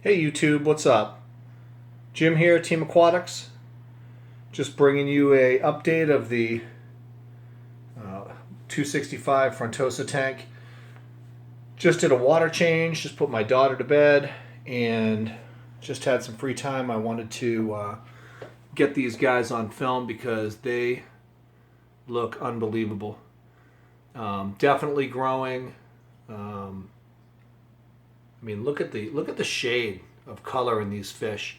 Hey YouTube, what's up? Jim here, Team Aquatics. Just bringing you a update of the 265 Frontosa tank. Just did a water change, just put my daughter to bed, and just had some free time. I wanted to get these guys on film because they look unbelievable. Definitely growing. I mean, look at the shade of color in these fish.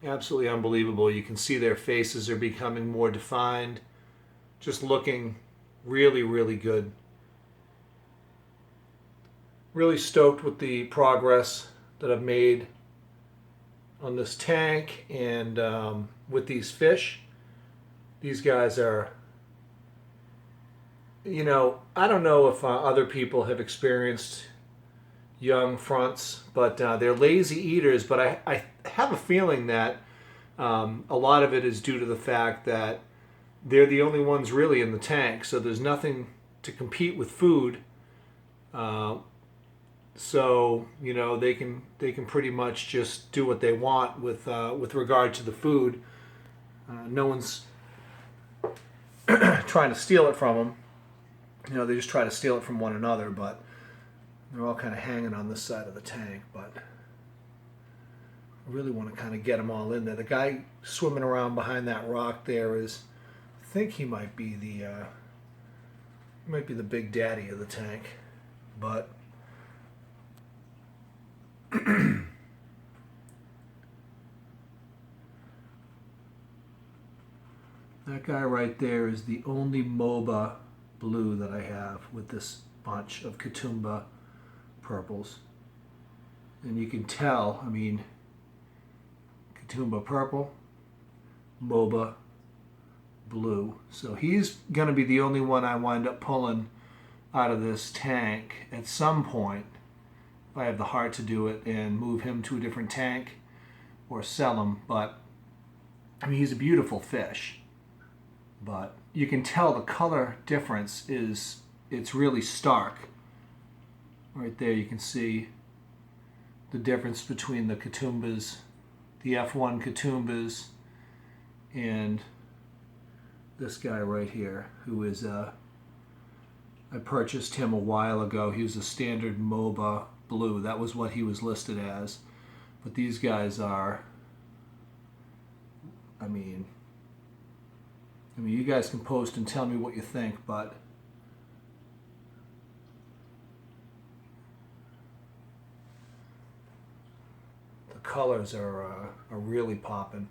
Absolutely unbelievable. You can see their faces are becoming more defined. Just looking really, really good. Really stoked with the progress that I've made on this tank and with these fish. These guys are, I don't know if other people have experienced young fronts, but they're lazy eaters. But I have a feeling that a lot of it is due to the fact that they're the only ones really in the tank, so there's nothing to compete with food. So they can pretty much just do what they want with regard to the food. No one's trying to steal it from them. They just try to steal it from one another, but they're all kind of hanging on this side of the tank. But I really want to kind of get them all in there. The guy swimming around behind that rock there is, I think he might be the big daddy of the tank, but that guy right there is the only MOBA blue that I have with this bunch of Katoomba purples. And you can tell, I mean, Katoomba purple, MOBA blue. So he's going to be the only one I wind up pulling out of this tank at some point, if I have the heart to do it, and move him to a different tank or sell him. But I mean, he's a beautiful fish, but you can tell the color difference it's really stark. Right there you can see the difference between the Katoombas, the F1 Katoombas, and this guy right here, who is I purchased him a while ago. He was a standard MOBA blue. That was what he was listed as. But these guys are, I mean, you guys can post and tell me what you think, but the colors are really popping.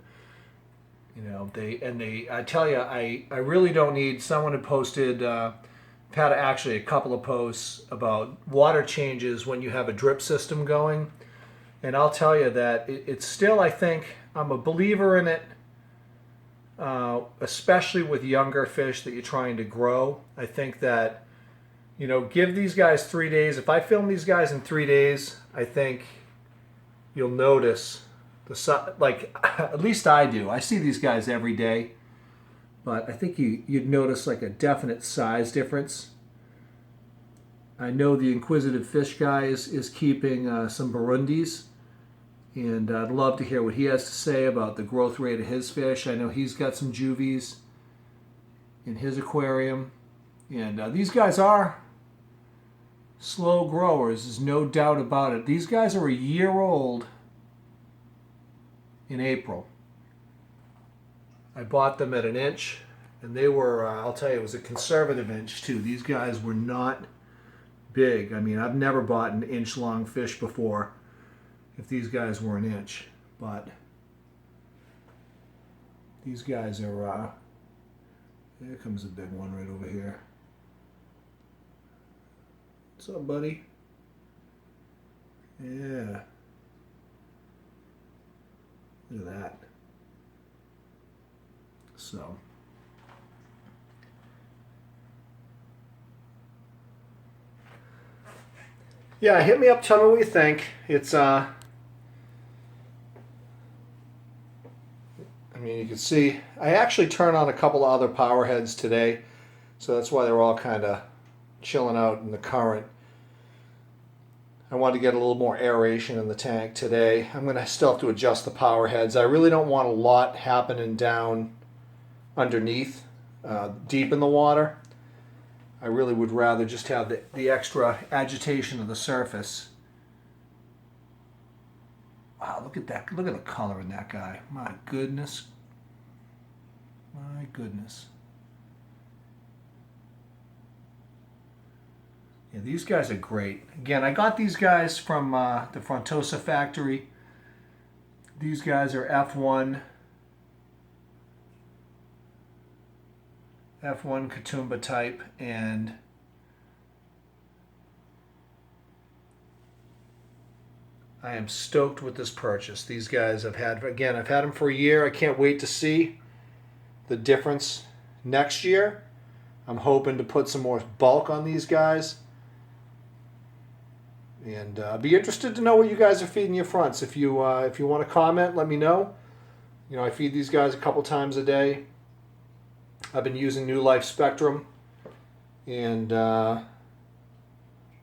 I tell you, I really don't need. Someone had posted, had actually a couple of posts about water changes when you have a drip system going, and I'll tell you that it's still, I think, I'm a believer in it. Especially with younger fish that you're trying to grow. I think that, give these guys 3 days. If I film these guys in 3 days, I think you'll notice at least I do. I see these guys every day, but I think you'd notice like a definite size difference. I know the Inquisitive Fish guy is keeping some Burundis, and I'd love to hear what he has to say about the growth rate of his fish. I know he's got some juvies in his aquarium. And these guys are slow growers, there's no doubt about it. These guys are a year old in April. I bought them at 1 inch, and they were, I'll tell you, it was a conservative inch too. These guys were not big. I mean, I've never bought an inch-long fish before if these guys were 1 inch, but these guys are, here comes a big one right over here. What's up, buddy? Yeah. Look at that. So, yeah, hit me up, tell me what you think. It's I mean, you can see I actually turned on a couple of other power heads today, so that's why they're all kind of chilling out in the current. I want to get a little more aeration in the tank today. I'm going to still have to adjust the power heads. I really don't want a lot happening down underneath, deep in the water. I really would rather just have the extra agitation of the surface. Wow, look at that. Look at the color in that guy. My goodness. My goodness. Yeah, these guys are great. Again, I got these guys from the Frontosa factory. These guys are F1 Katoomba type, and I am stoked with this purchase. These guys I've had them for a year. I can't wait to see the difference next year. I'm hoping to put some more bulk on these guys. And be interested to know what you guys are feeding your fronts. If you want to comment, let me know. You know, I feed these guys a couple times a day. I've been using New Life Spectrum and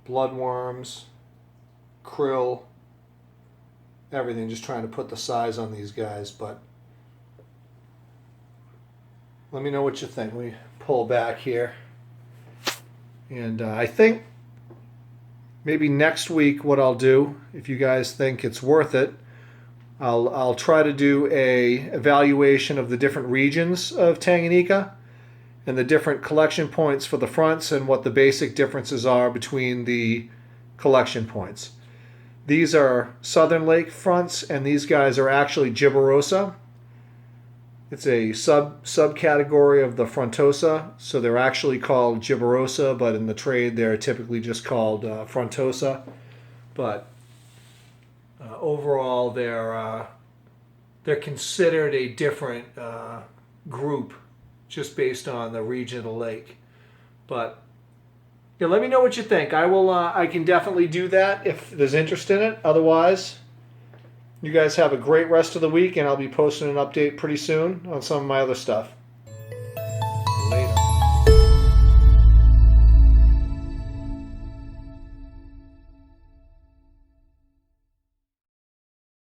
bloodworms, krill, everything. Just trying to put the size on these guys. But let me know what you think. Let me pull back here. And I think maybe next week what I'll do, if you guys think it's worth it, I'll try to do a evaluation of the different regions of Tanganyika and the different collection points for the fronts and what the basic differences are between the collection points. These are Southern Lake fronts, and these guys are actually gibberosa. It's a subcategory of the Frontosa, so they're actually called gibberosa, but in the trade they're typically just called Frontosa. But overall, they're considered a different group just based on the region of the lake. But yeah, let me know what you think. I can definitely do that if there's interest in it. Otherwise, you guys have a great rest of the week, and I'll be posting an update pretty soon on some of my other stuff.